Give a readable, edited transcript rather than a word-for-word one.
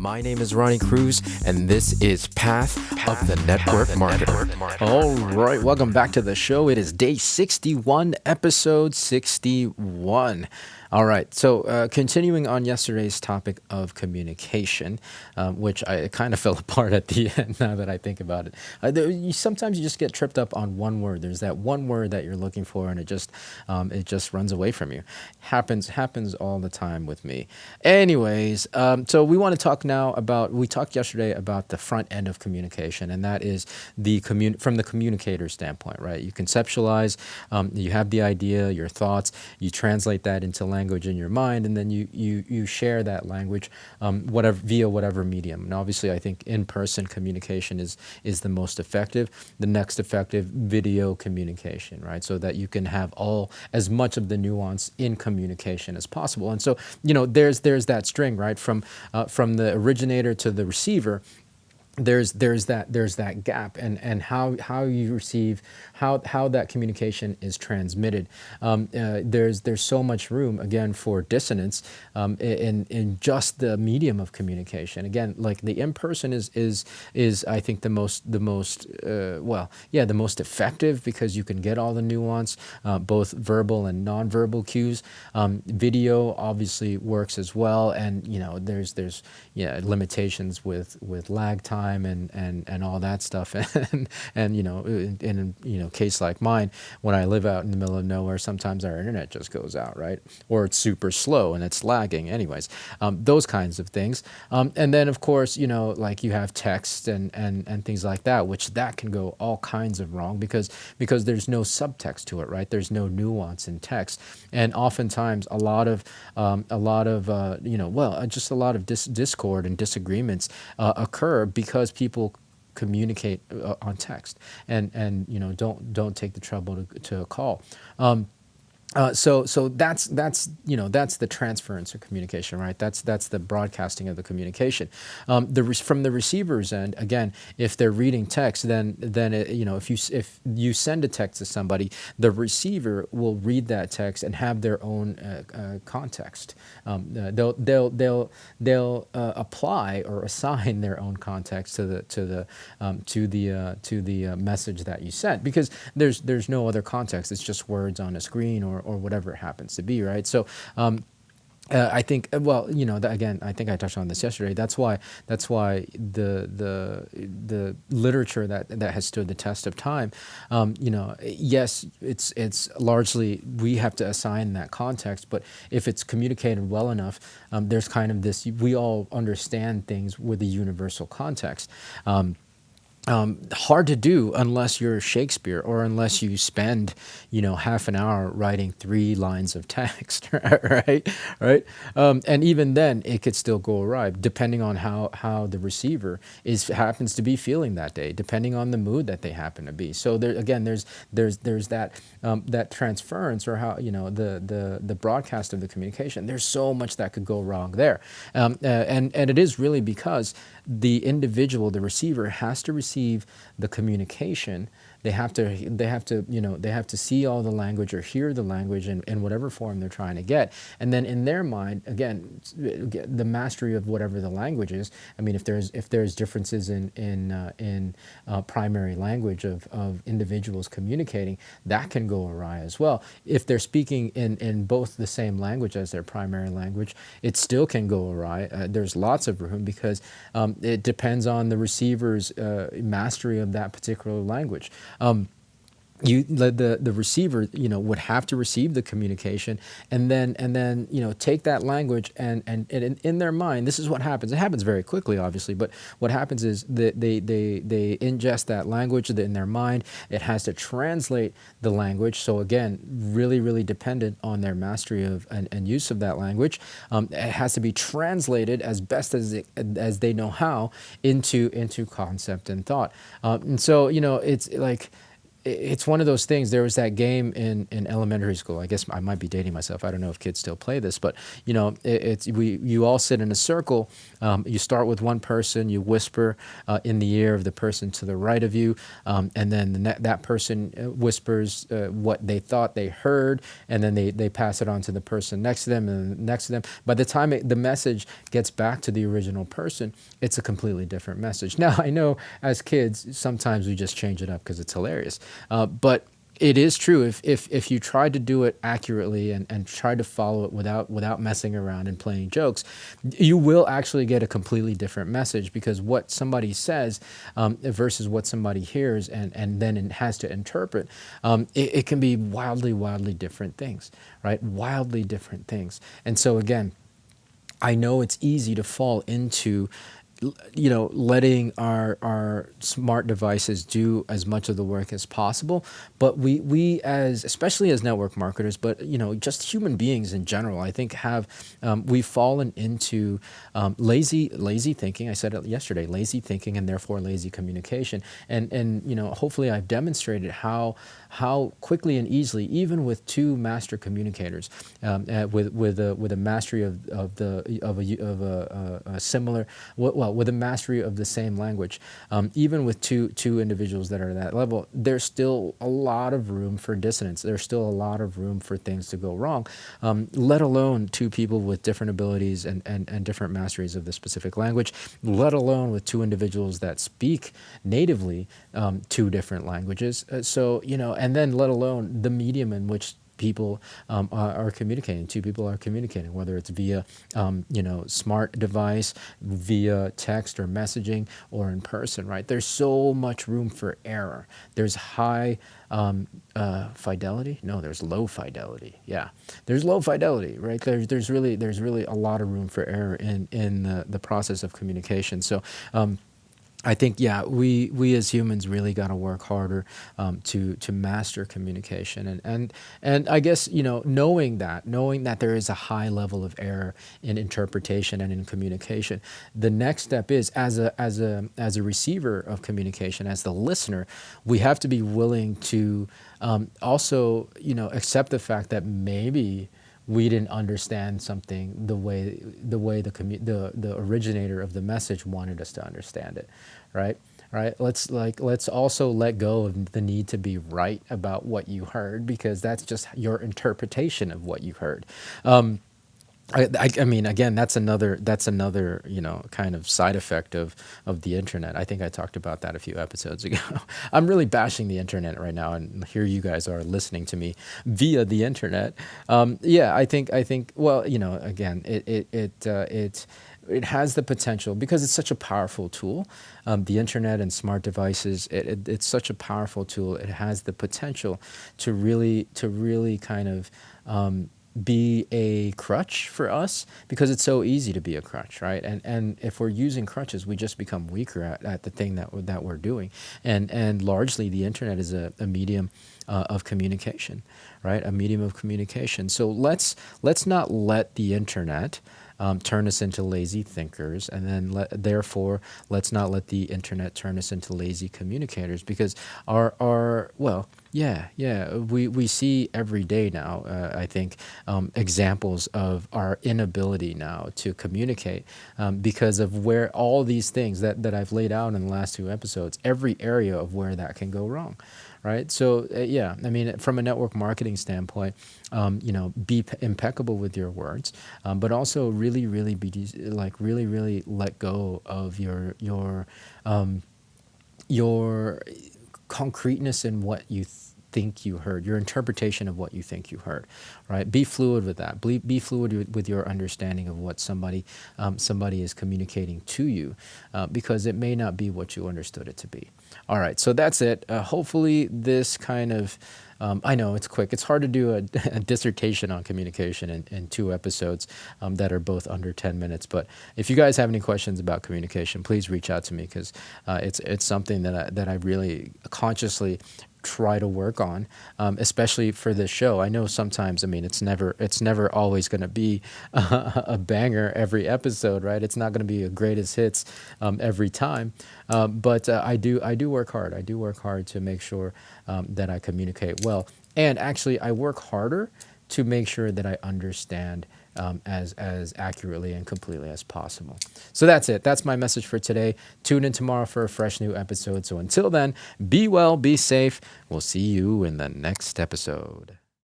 My name is Ronnie Cruz, and this is Path of the Network Marketer. All right, welcome back to the show. It is day 61, episode 61. All right, so continuing on yesterday's topic of communication, which I kind of fell apart at the end now that I think about it. Sometimes you just get tripped up on one word. There's that one word that you're looking for, and it just runs away from you. Happens all the time with me. Anyways, so we want to talk now about. We talked yesterday about the front end of communication, and that is from the communicator standpoint, right? You conceptualize, you have the idea, your thoughts, you translate that into language in your mind, and then you share that language via whatever medium. And obviously, I think in-person communication is the most effective. The next effective, video communication, right? So that you can have as much of the nuance in communication as possible. And so, there's that string, right, from the originator to the receiver. There's that gap, and how you receive, how that communication is transmitted. There's so much room again for dissonance in just the medium of communication. Again, like the in-person is I think the most effective, because you can get all the nuance, both verbal and nonverbal cues. Video obviously works as well, and there's limitations with lag time and all that stuff, and in a case like mine, when I live out in the middle of nowhere, sometimes our internet just goes out, right, or it's super slow and it's lagging. Anyways, those kinds of things, and then of course like you have text and things like that, which that can go all kinds of wrong because there's no subtext to it, right? There's no nuance in text, and oftentimes a lot of just a lot of discord and disagreements occur because people communicate on text and don't take the trouble to call. So that's the transference of communication, right? That's the broadcasting of the communication. From the receiver's end, again, if they're reading text, then if you send a text to somebody, the receiver will read that text and have their own context. They'll apply or assign their own context to the message that you sent, because there's no other context. It's just words on a screen or whatever it happens to be, right? So I think, again, I think I touched on this yesterday. That's why the literature that has stood the test of time, yes, it's largely we have to assign that context, but if it's communicated well enough, there's kind of this, we all understand things with a universal context. Hard to do unless you're Shakespeare, or unless you spend, half an hour writing 3 lines of text, right? And even then, it could still go awry, depending on how the receiver happens to be feeling that day, depending on the mood that they happen to be. So there's that transference, or how the broadcast of the communication. There's so much that could go wrong there, and it is really because the individual, the receiver, has to receive the communication. They have to see all the language or hear the language in whatever form they're trying to get. And then in their mind, again, the mastery of whatever the language is. I mean, if there's differences in primary language of individuals communicating, that can go awry as well. If they're speaking in both the same language as their primary language, it still can go awry. There's lots of room, because it depends on the receiver's mastery of that particular language. The receiver would have to receive the communication, and then take that language and in their mind, this is what happens. It happens very quickly, obviously, but what happens is that they ingest that language in their mind. It has to translate the language. So again, really, really dependent on their mastery of and use of that language. It has to be translated as best as they know how into concept and thought. And so it's like, it's one of those things. There was that game in elementary school. I guess I might be dating myself. I don't know if kids still play this, but you all sit in a circle. You start with one person. You whisper in the ear of the person to the right of you, and then that person whispers what they thought they heard, and then they pass it on to the person next to them and next to them. By the time the message gets back to the original person, it's a completely different message. Now, I know as kids, sometimes we just change it up because it's hilarious. But it is true. If you try to do it accurately and try to follow it without messing around and playing jokes, you will actually get a completely different message, because what somebody says versus what somebody hears and then it has to interpret, it can be wildly different things, right? Wildly different things. And so again, I know it's easy to fall into letting our smart devices do as much of the work as possible. But we as, especially as network marketers, but just human beings in general, I think we've fallen into lazy thinking. I said it yesterday, lazy thinking, and therefore lazy communication. And hopefully I've demonstrated how quickly and easily, even with two master communicators, with a mastery of a similar, with a mastery of the same language, even with two individuals that are at that level, there's still a lot of room for dissonance. There's still a lot of room for things to go wrong, let alone two people with different abilities and different masteries of the specific language, let alone with two individuals that speak natively two different languages. And then let alone the medium in which people are communicating. Two people are communicating, whether it's via smart device, via text or messaging, or in person, right? There's so much room for error. There's high fidelity. No, there's low fidelity. Yeah, there's low fidelity, right? There's really a lot of room for error in the process of communication. So I think, we as humans really got to work harder to master communication, and I guess knowing that there is a high level of error in interpretation and in communication, the next step is, as a receiver of communication, as the listener, we have to be willing to also accept the fact that maybe we didn't understand something the way the originator of the message wanted us to understand it, right? Right. Let's also let go of the need to be right about what you heard, because that's just your interpretation of what you heard. I mean, again, that's another kind of side effect of the internet. I think I talked about that a few episodes ago. I'm really bashing the internet right now, and here you guys are listening to me via the internet. I think. Well, again, it has the potential, because it's such a powerful tool. The internet and smart devices, it's such a powerful tool. It has the potential to really kind of be a crutch for us, because it's so easy to be a crutch, right? And if we're using crutches, we just become weaker at the thing that we're doing. And largely, the internet is a medium of communication, right? A medium of communication. So let's not let the internet turn us into lazy thinkers, and then therefore let's not let the internet turn us into lazy communicators, because we see every day now, I think, examples of our inability now to communicate because of where all these things that I've laid out in the last two episodes, every area of where that can go wrong. Right. So, I mean, from a network marketing standpoint, be impeccable with your words, but also really let go of your concreteness in what you think you heard, your interpretation of what you think you heard, right? Be fluid with that. Be fluid with your understanding of what somebody is communicating to you, because it may not be what you understood it to be. All right, so that's it. Hopefully this kind of, I know it's quick. It's hard to do a dissertation on communication in two episodes that are both under 10 minutes. But if you guys have any questions about communication, please reach out to me, because it's something that I really consciously try to work on, especially for this show. I know sometimes, I mean, it's never always going to be a banger every episode, right? It's not going to be a greatest hits every time, but I do work hard. I do work hard to make sure that I communicate well, and actually, I work harder to make sure that I understand as accurately and completely as possible. So that's it. That's my message for today. Tune in tomorrow for a fresh new episode. So until then, be well, be safe. We'll see you in the next episode.